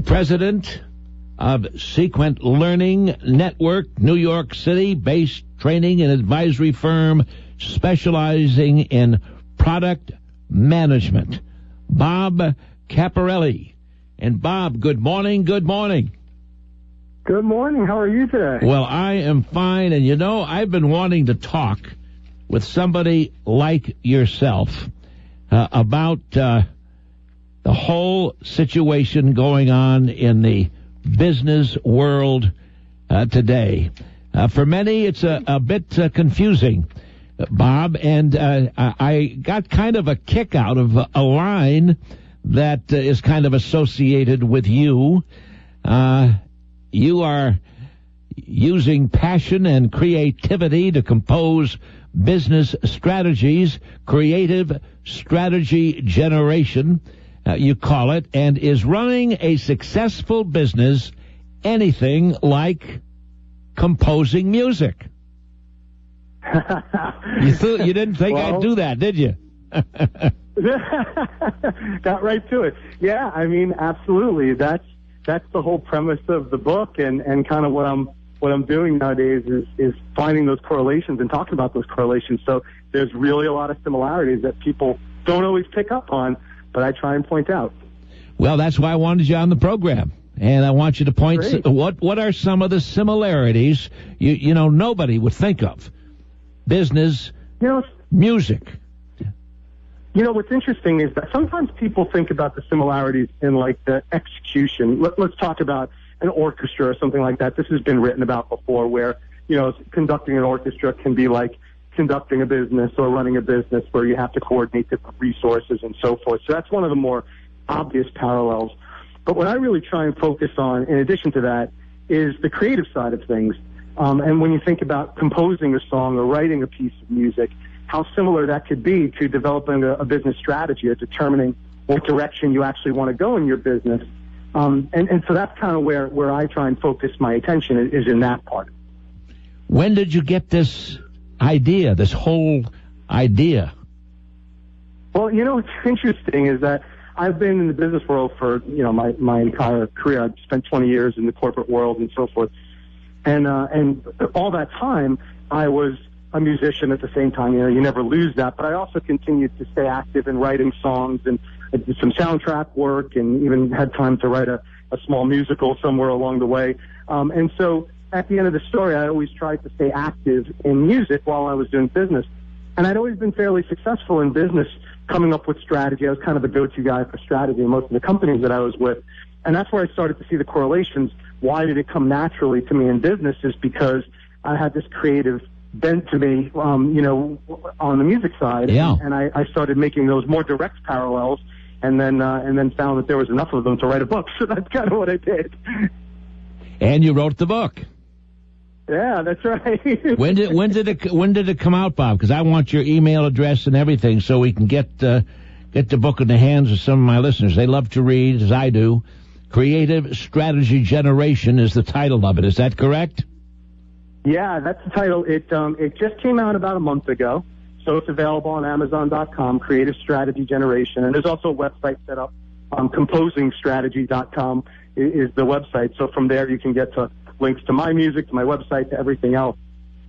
the president of Sequent Learning Network, New York City-based training and advisory firm specializing in product management, Bob Caporale. And Bob, good morning, good morning. Good morning. How are you today? Well, I am fine, and you know, I've been wanting to talk with somebody like yourself about the whole situation going on in the business world today. For many, it's a bit confusing, Bob, and I got kind of a kick out of a line that is kind of associated with you. You are using passion and creativity to compose business strategies, creative strategy generation, you call it, and is running a successful business anything like composing music. You didn't think I'd do that, did you? Got right to it. Yeah, I mean, absolutely. That's the whole premise of the book, and kind of what I'm doing nowadays is finding those correlations and talking about those correlations. So there's really a lot of similarities that people don't always pick up on, but I try and point out. Well, that's why I wanted you on the program, and I want you to point what are some of the similarities you know nobody would think of. Business, music. You know, what's interesting is that sometimes people think about the similarities in, like, the execution. Let's talk about an orchestra or something like that. This has been written about before where, you know, conducting an orchestra can be like conducting a business or running a business where you have to coordinate different resources and so forth. So that's one of the more obvious parallels. But what I really try and focus on, in addition to that, is the creative side of things. And when you think about composing a song or writing a piece of music, how similar that could be to developing a business strategy or determining what direction you actually want to go in your business. And so that's kind of where I try and focus my attention is in that part. When did you get this idea, this whole idea? Well, you know, what's interesting is that I've been in the business world for, you know, my entire career. I've spent 20 years in the corporate world and so forth. And all that time, I was a musician at the same time. You know, you never lose that. But I also continued to stay active in writing songs, and I did some soundtrack work and even had time to write a small musical somewhere along the way. And so at the end of the story, I always tried to stay active in music while I was doing business. And I'd always been fairly successful in business coming up with strategy. I was kind of the go-to guy for strategy in most of the companies that I was with. And that's where I started to see the correlations. Why did it come naturally to me in business is because I had this creative bent to me, you know, on the music side. Yeah. And I started making those more direct parallels and then found that there was enough of them to write a book. So that's kind of what I did. And you wrote the book. Yeah, that's right. When did it come out, Bob? Because I want your email address and everything so we can get the book in the hands of some of my listeners. They love to read, as I do. Creative Strategy Generation is the title of it. Is that correct? Yeah, that's the title. It just came out about a month ago, so it's available on Amazon.com, Creative Strategy Generation. And there's also a website set up, composingstrategy.com is the website. So from there you can get to links to my music, to my website, to everything else.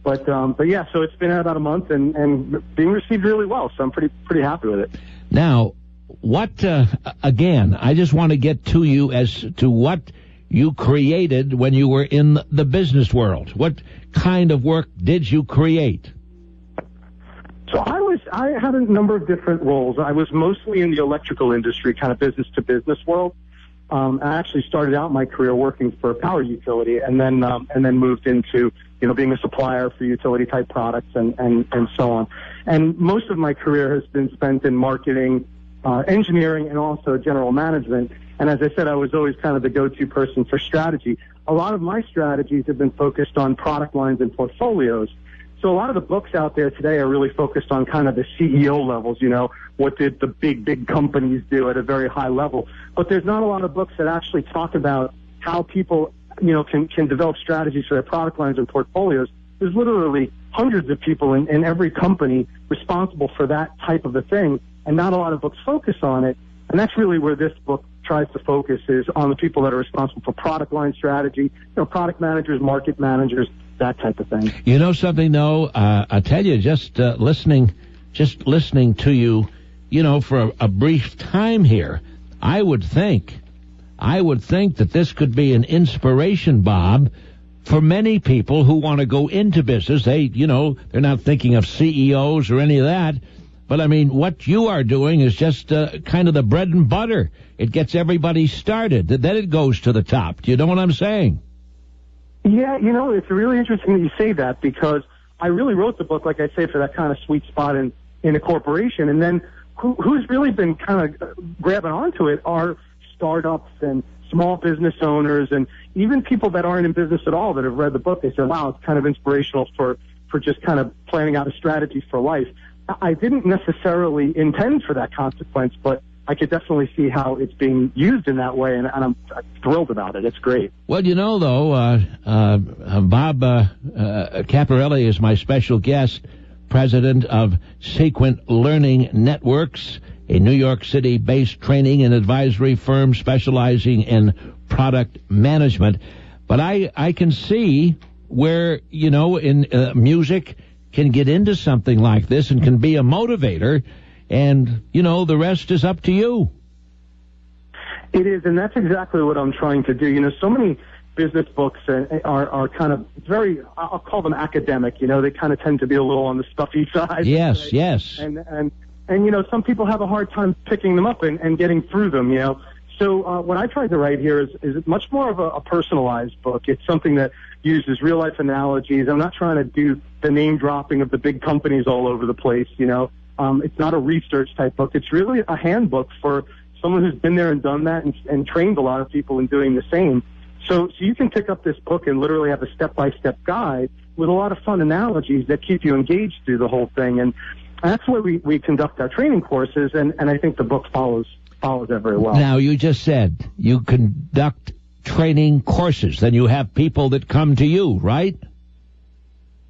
But yeah, so it's been out about a month and being received really well, so I'm pretty happy with it. Now, what, again, I just want to get to you as to what you created when you were in the business world. What kind of work did you create? So I had a number of different roles. I was mostly in the electrical industry, kind of business to business world. I actually started out my career working for a power utility and then moved into, you know, being a supplier for utility type products and so on. And most of my career has been spent in marketing, engineering, and also general management. And as I said, I was always kind of the go-to person for strategy. A lot of my strategies have been focused on product lines and portfolios. So a lot of the books out there today are really focused on kind of the CEO levels, you know, what did the big companies do at a very high level. But there's not a lot of books that actually talk about how people, you know, can develop strategies for their product lines and portfolios. There's literally hundreds of people in every company responsible for that type of a thing, and not a lot of books focus on it. And that's really where this book tries to focus is on the people that are responsible for product line strategy, product managers, market managers, that type of thing. You know something, though? I tell you, just listening to you, for a brief time here, I would think that this could be an inspiration, Bob, for many people who want to go into business. They're not thinking of CEOs or any of that. But, I mean, what you are doing is just kind of the bread and butter. It gets everybody started. Then it goes to the top. Do you know what I'm saying? Yeah, it's really interesting that you say that, because I really wrote the book, like I say, for that kind of sweet spot in a corporation. And then who's really been kind of grabbing onto it are startups and small business owners, and even people that aren't in business at all that have read the book. They said, wow, it's kind of inspirational for just kind of planning out a strategy for life. I didn't necessarily intend for that consequence, but I could definitely see how it's being used in that way, and I'm thrilled about it. It's great. Well, though, Bob Caporale is my special guest, president of Sequent Learning Networks, a New York City-based training and advisory firm specializing in product management. But I can see where, in music can get into something like this and can be a motivator, and, the rest is up to you. It is, and that's exactly what I'm trying to do. So many business books are kind of very, I'll call them academic. They kind of tend to be a little on the stuffy side. Yes, yes. And some people have a hard time picking them up and getting through them, So what I tried to write here is much more of a personalized book. It's something that uses real-life analogies. I'm not trying to do the name-dropping of the big companies all over the place, It's not a research-type book. It's really a handbook for someone who's been there and done that and trained a lot of people in doing the same. So you can pick up this book and literally have a step-by-step guide with a lot of fun analogies that keep you engaged through the whole thing. And that's where we conduct our training courses, and I think the book follows that very well. Now, you just said you conduct training courses. Then you have people that come to you, right?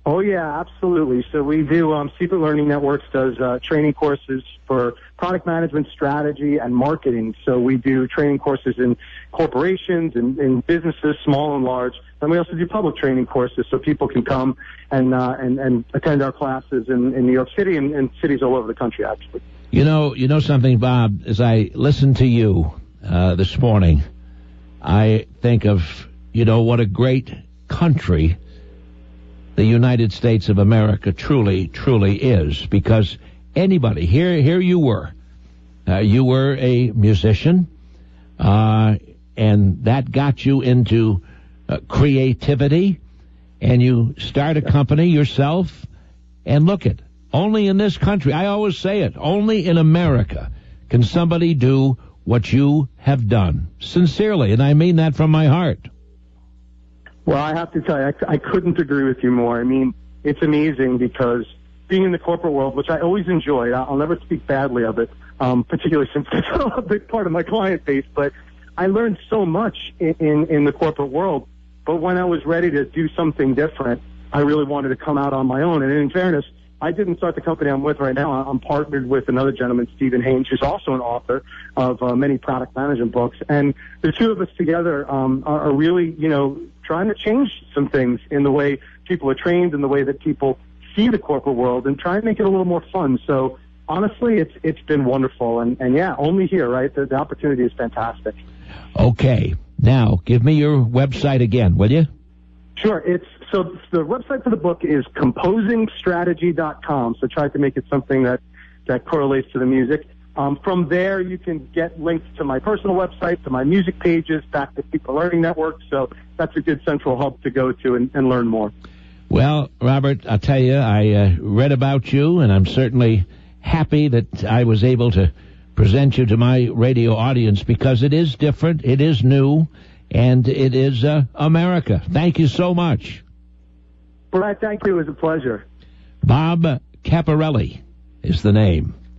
Oh, yeah, absolutely. So we do, Secret Learning Networks does training courses for product management, strategy, and marketing. So we do training courses in corporations and in businesses, small and large. And we also do public training courses so people can come and attend our classes in New York City and cities all over the country, actually. You know something, Bob, as I listened to you this morning, I think of, what a great country the United States of America truly, truly is, because anybody, here you were a musician, and that got you into creativity, and you start a company yourself, and look at, only in this country, I always say it, only in America can somebody do what you have done, sincerely, and I mean that from my heart. Well, I have to tell you, I couldn't agree with you more. I mean, it's amazing because being in the corporate world, which I always enjoyed, I'll never speak badly of it, particularly since it's a big part of my client base, but I learned so much in the corporate world. But when I was ready to do something different, I really wanted to come out on my own. And in fairness, I didn't start the company I'm with right now. I'm partnered with another gentleman, Stephen Haynes, who's also an author of many product management books. And the two of us together are really, trying to change some things in the way people are trained and the way that people see the corporate world and try and make it a little more fun. So honestly, it's been wonderful. And yeah, only here, right? The opportunity is fantastic. Okay. Now, give me your website again, will you? Sure. So the website for the book is composingstrategy.com. So try to make it something that correlates to the music. From there, you can get links to my personal website, to my music pages, back to Secret Learning Network. So that's a good central hub to go to and learn more. Well, Robert, I'll tell you, I read about you, and I'm certainly happy that I was able to present you to my radio audience because it is different, it is new, and it is America. Thank you so much. Brad, thank you. It was a pleasure. Bob Caporale is the name.